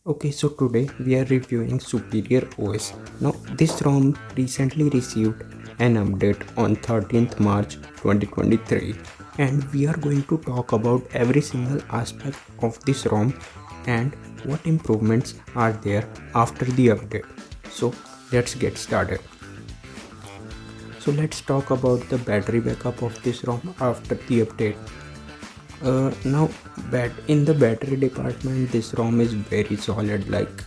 Okay, so today we are reviewing Superior OS. Now, this ROM recently received an update on 13th March 2023, and we are going to talk about every single aspect of this ROM and what improvements are there after the update. So, let's get started. So, let's talk about the battery backup of this ROM after the update. Now, in the battery department, this ROM is very solid. Like,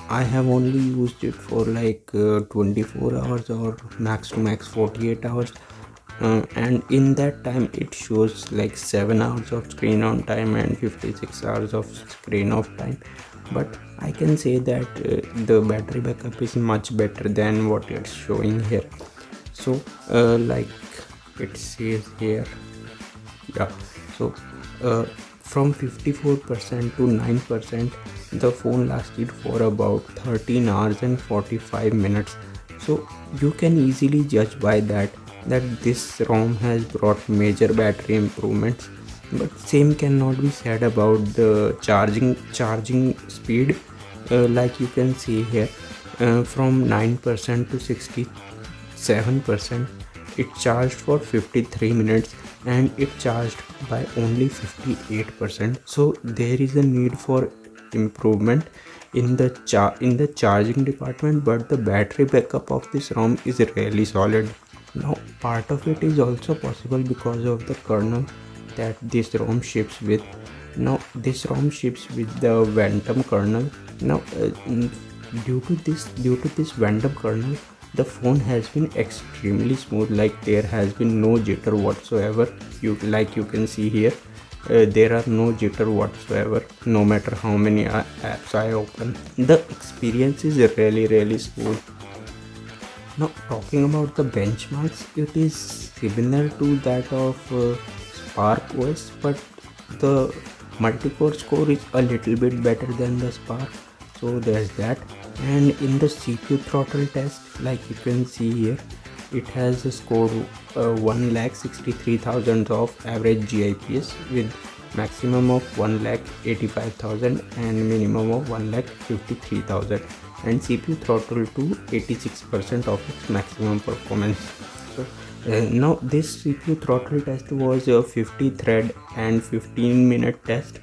I have only used it for 24 hours or max to max 48 hours, and in that time it shows like 7 hours of screen on time and 56 hours of screen off time. But I can say that the battery backup is much better than what it's showing here. So, like it says here, yeah. So from 54% to 9%, the phone lasted for about 13 hours and 45 minutes. So you can easily judge by that this ROM has brought major battery improvements. But same cannot be said about the charging speed. Like you can see here, from 9% to 67%, it charged for 53 minutes and it charged by only 58%. So there is a need for improvement in the charging department, but the battery backup of this ROM is really solid. Now, part of it is also possible because of the kernel that this ROM ships with. Now, this ROM ships with the Phantom kernel. Now, due to this Phantom kernel, the phone has been extremely smooth. Like, there has been no jitter whatsoever. You can see here, there are no jitter whatsoever. No matter how many apps I open, the experience is really smooth. Now, talking about the benchmarks, it is similar to that of Spark OS, but the multi-core score is a little bit better than the Spark. So there's that. And in the CPU throttle test, like you can see here, it has scored 1,63,000 of average GIPS with maximum of 1,85,000 and minimum of 1,53,000, and CPU throttle to 86% of its maximum performance. So now this CPU throttle test was a 50 thread and 15-minute test.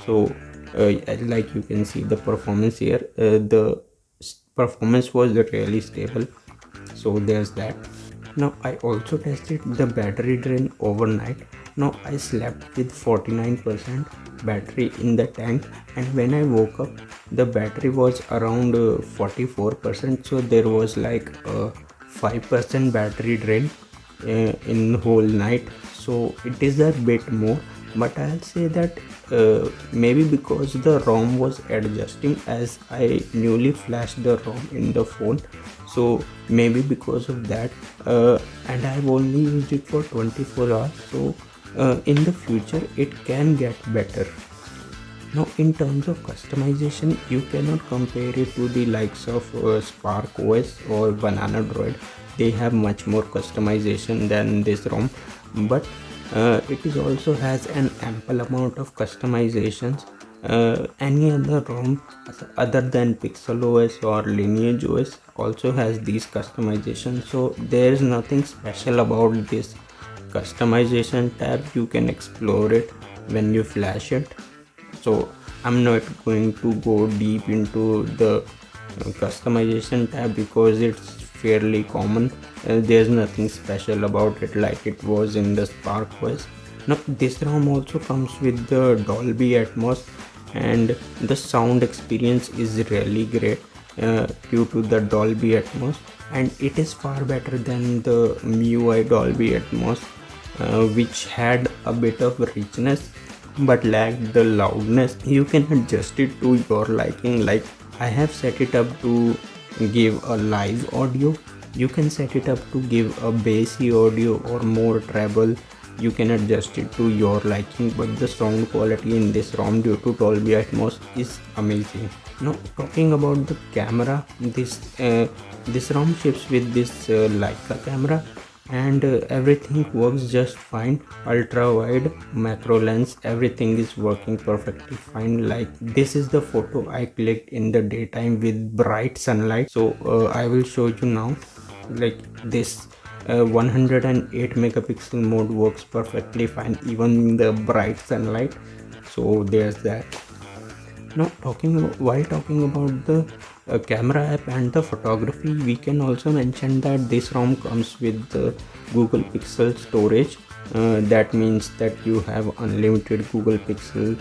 So like you can see the performance here, the performance was really stable. So there's that. Now I also tested the battery drain overnight. Now I slept with 49% battery in the tank, and when I woke up the battery was around 44%. So there was like a 5% battery drain in whole night. So it is a bit more, but I'll say that maybe because the ROM was adjusting as I newly flashed the ROM in the phone, so maybe because of that, and I've only used it for 24 hours, so in the future it can get better. Now, in terms of customization, you cannot compare it to the likes of Spark OS or Banana Droid. They have much more customization than this ROM, but it is also has an ample amount of customizations. Any other ROM other than Pixel OS or Lineage OS also has these customizations, so there is nothing special about this customization tab. You can explore it when you flash it. So I'm not going to go deep into the customization tab because it's fairly common. There's nothing special about it like it was in the Spark OS. Now this ROM also comes with the Dolby Atmos, and the sound experience is really great due to the Dolby Atmos, and it is far better than the MIUI Dolby Atmos, which had a bit of richness but lacked the loudness. You can adjust it to your liking. Like, I have set it up to give a live audio. You can set it up to give a bassy audio or more treble. You can adjust it to your liking, but the sound quality in this ROM due to Dolby Atmos is amazing. Now, talking about the camera, this ROM ships with this Leica camera, and everything works just fine. Ultra wide, macro lens, everything is working perfectly fine. Like this is the photo I clicked in the daytime with bright sunlight. So I will show you now. Like this 108 megapixel mode works perfectly fine even in the bright sunlight. So there's that. Now while talking about the camera app and the photography, we can also mention that this ROM comes with the Google Pixel storage. That means that you have unlimited Google Pixel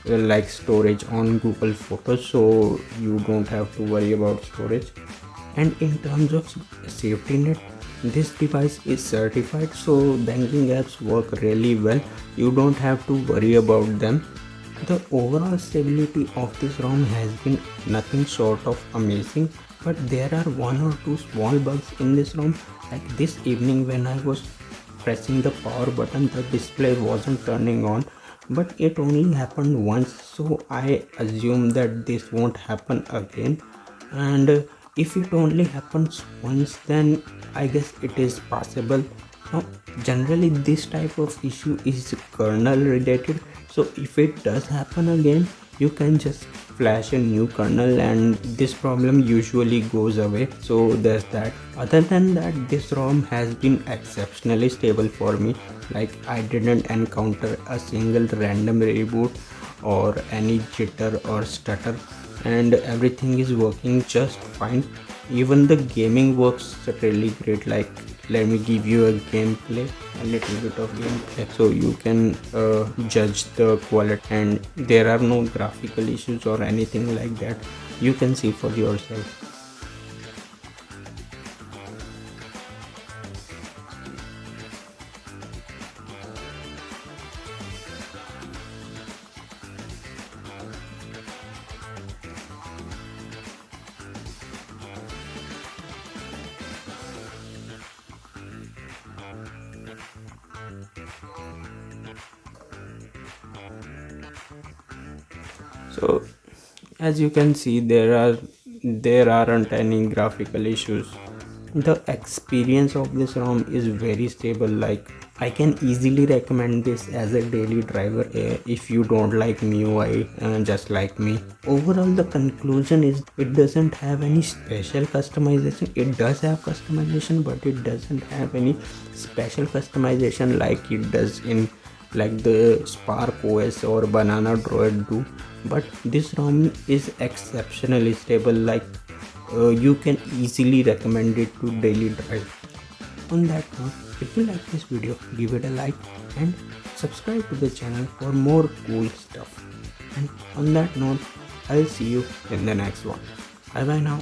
like storage on Google Photos, so you don't have to worry about storage. And in terms of safety net, this device is certified, so banking apps work really well. You don't have to worry about them. The overall stability of this ROM has been nothing short of amazing, but there are one or two small bugs in this ROM. Like this evening when I was pressing the power button, the display wasn't turning on, but it only happened once, so I assume that this won't happen again. And if it only happens once, then I guess it is possible. Now generally this type of issue is kernel related, so if it does happen again, you can just flash a new kernel and this problem usually goes away. So there's that. Other than that, this ROM has been exceptionally stable for me. Like I didn't encounter a single random reboot or any jitter or stutter, and everything is working just fine. Even the gaming works really great. Like let me give you a gameplay, a little bit of gameplay, so you can judge the quality. And there are no graphical issues or anything like that. You can see for yourself. So as you can see, there aren't any graphical issues. The experience of this ROM is very stable. Like I can easily recommend this as a daily driver if you don't like MIUI just like me. Overall, the conclusion is it doesn't have any special customization. It does have customization, but it doesn't have any special customization like it does in like the Spark OS or Banana Droid do. But this ROM is exceptionally stable. Like you can easily recommend it to daily drive. On that note, if you like this video, give it a like and subscribe to the channel for more cool stuff. And on that note, I'll see you in the next one. Bye bye now.